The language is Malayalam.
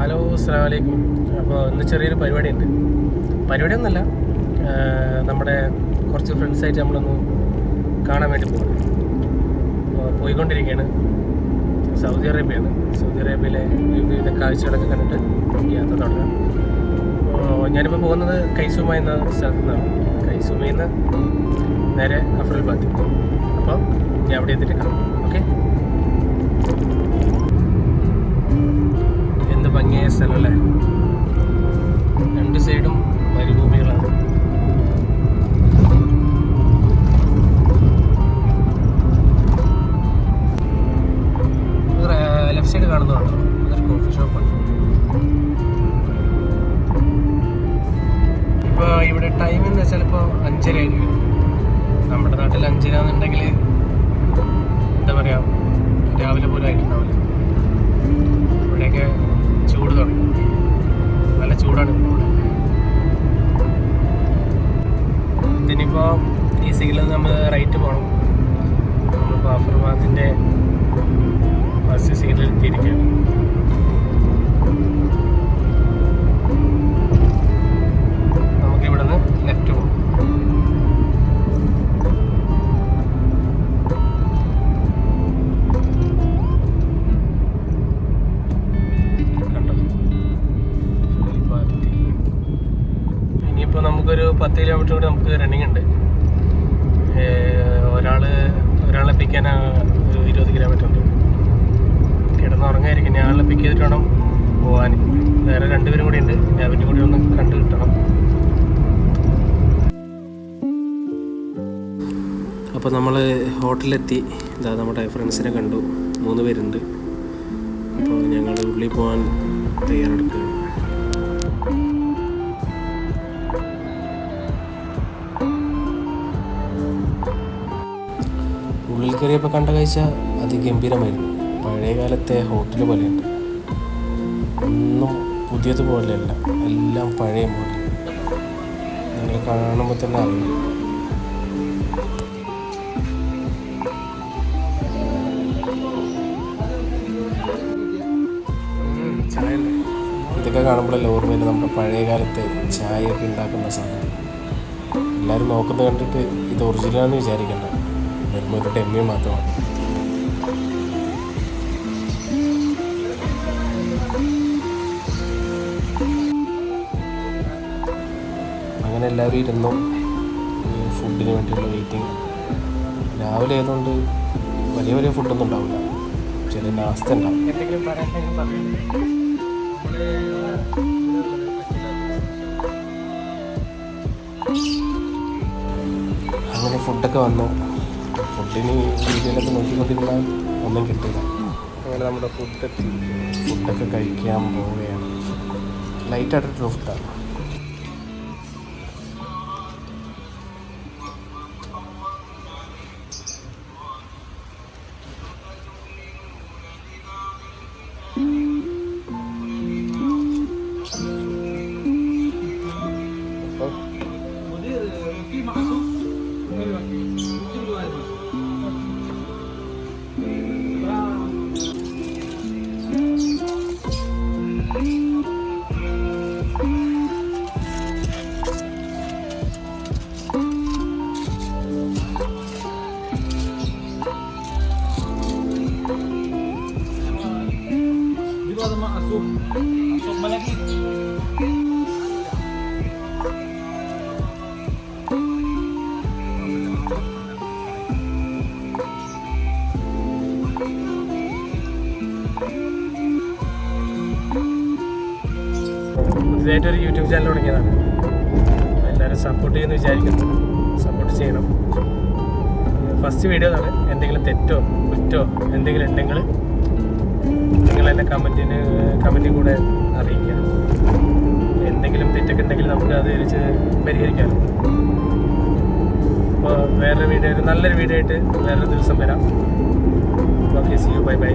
ഹലോ, അസ്സലാമു അലൈക്കും. അപ്പോൾ ഇന്ന് ചെറിയൊരു പരിപാടിയൊന്നുമല്ല, നമ്മുടെ കുറച്ച് ഫ്രണ്ട്സായിട്ട് നമ്മളൊന്ന് കാണാൻ വേണ്ടി പോയിക്കൊണ്ടിരിക്കുകയാണ്. സൗദി അറേബ്യയിലെ വിവിധ കാഴ്ചകളൊക്കെ കണ്ടിട്ട് യാത്ര തുടങ്ങാം. ഞാനിപ്പോൾ പോകുന്നത് കൈസൂമ എന്ന സ്ഥലത്തു നിന്നാണ്. കൈസൂമയിൽ നിന്ന് നേരെ അഫ്രൽബാദ്. അപ്പോൾ ഞാൻ അവിടെ എത്തിയിട്ട് കാണാം. ഓക്കെ, എന്ത് ഭംഗിയായ സ്ഥലമല്ലേ. രണ്ട് സൈഡും മരുഭൂമികളാണ്. ലെഫ്റ്റ് സൈഡ് കാണുന്നതാണ്, അതൊരു കോഫി ഷോപ്പാണ്. ഇപ്പോൾ ഇവിടെ ടൈം എന്ന് വെച്ചാൽ ഇപ്പോൾ 5:30 ആയിരിക്കും. നമ്മുടെ നാട്ടിൽ 5:00 എന്നുണ്ടെങ്കിൽ എന്താ പറയുക, രാവിലെ പോലും ആയിട്ടുണ്ടാവില്ല. ഇവിടെയൊക്കെ ചൂട് തുടങ്ങി, നല്ല ചൂടാണ് ഇപ്പോൾ ഇവിടെ. ഇതിനിപ്പോൾ ഈ സിഗ്നൽ നമ്മൾ റൈറ്റ് പോകണം. നമ്മളിപ്പോൾ അഫ്രൽബാദിൻ്റെ ഫസ്റ്റ് സിഗ്നലിൽ എത്തിയിരിക്കുകയാണ്. നമുക്കിവിടെ നിന്ന് ലെഫ്റ്റ് പോകും. ഇനിയിപ്പോൾ നമുക്കൊരു 10 കിലോമീറ്റർ കൂടി നമുക്ക് റണ്ണിങ് ഉണ്ട്. ഒരാളെ പിക്ക് ചെയ്യാൻ ഒരു 20 കിലോമീറ്റർ ഉണ്ട്. കിടന്നുറങ്ങായിരിക്കും. ഞാൻ ആളെ പിക്ക് ചെയ്തിട്ട് വേണം പോകാൻ. വേറെ 2 പേരും കൂടി ഉണ്ട്. അവൻ്റെ കൂടി ഒന്ന് കണ്ടു കിട്ടണം. അപ്പോൾ നമ്മൾ ഹോട്ടലിലെത്തി. ഇതാ നമ്മുടെ ഫ്രണ്ട്സിനെ കണ്ടു. 3 പേരുണ്ട്. അപ്പോൾ ഞങ്ങൾ ഉള്ളിൽ പോകാൻ തയ്യാറെടുക്കുകയാണ്. ഉള്ളിൽ കയറിയപ്പോൾ കണ്ട കാഴ്ച അതിഗംഭീരമായിരുന്നു. പഴയ കാലത്തെ ഹോട്ടൽ പോലെയുണ്ട്. ഒന്നും പുതിയതുപോലെയല്ല, എല്ലാം പഴയ മോഡൽ. നിങ്ങൾ കാണുമ്പോൾ തന്നെ അറിയും. ചായ ഇതൊക്കെ കാണുമ്പോഴല്ലേ ഓർമ്മയില്ല നമ്മുടെ പഴയ കാലത്തെ ചായയൊക്കെ ഉണ്ടാക്കുന്ന സാധനം. എല്ലാവരും നോക്കുന്നത് കണ്ടിട്ട് ഇത് ഒറിജിനലാണെന്ന് വിചാരിക്കണ്ട, വരുമ്പോൾ ഒരു ഡെമ്മി മാത്രമാണ്. അങ്ങനെ എല്ലാവരും ഇരുന്നു. ഫുഡിന് വേണ്ടിയുള്ള വെയിറ്റിംഗ്. രാവിലെ ആയതുകൊണ്ട് വലിയ ഫുഡൊന്നും ഉണ്ടാവില്ല, ചില നാസ്ത ഉണ്ടാവും. അങ്ങനെ ഫുഡൊക്കെ വന്നു. ഫുഡിന് വീഡിയോയിലൊക്കെ നോക്കിക്കൊണ്ടിരുന്നാൽ ഒന്നും കിട്ടില്ല. അങ്ങനെ നമ്മുടെ ഫുഡൊക്കെ കഴിക്കാൻ പോവുകയാണ്. ലൈറ്റായിട്ടൊരു ഫുഡാണ്. പുതിയതായിട്ടൊരു യൂട്യൂബ് ചാനൽ തുടങ്ങിയതാണ്. എല്ലാവരും സപ്പോർട്ട് ചെയ്യുമെന്ന് വിചാരിക്കുന്നു. സപ്പോർട്ട് ചെയ്യണം. ഫസ്റ്റ് വീഡിയോ ആണ്. എന്തെങ്കിലും തെറ്റോ കുറ്റോ എന്തെങ്കിലും ഉണ്ടെങ്കിൽ നിങ്ങളെന്നെ കമൻറ്റിൽ കൂടെ അറിയിക്കുക. എന്തെങ്കിലും തെറ്റൊക്കെ ഉണ്ടെങ്കിൽ നമുക്ക് അത് പരിഹരിക്കാം. അപ്പോൾ നല്ലൊരു വീഡിയോ ആയിട്ട് വേറൊരു ദിവസം വരാം. Okay, see you, by.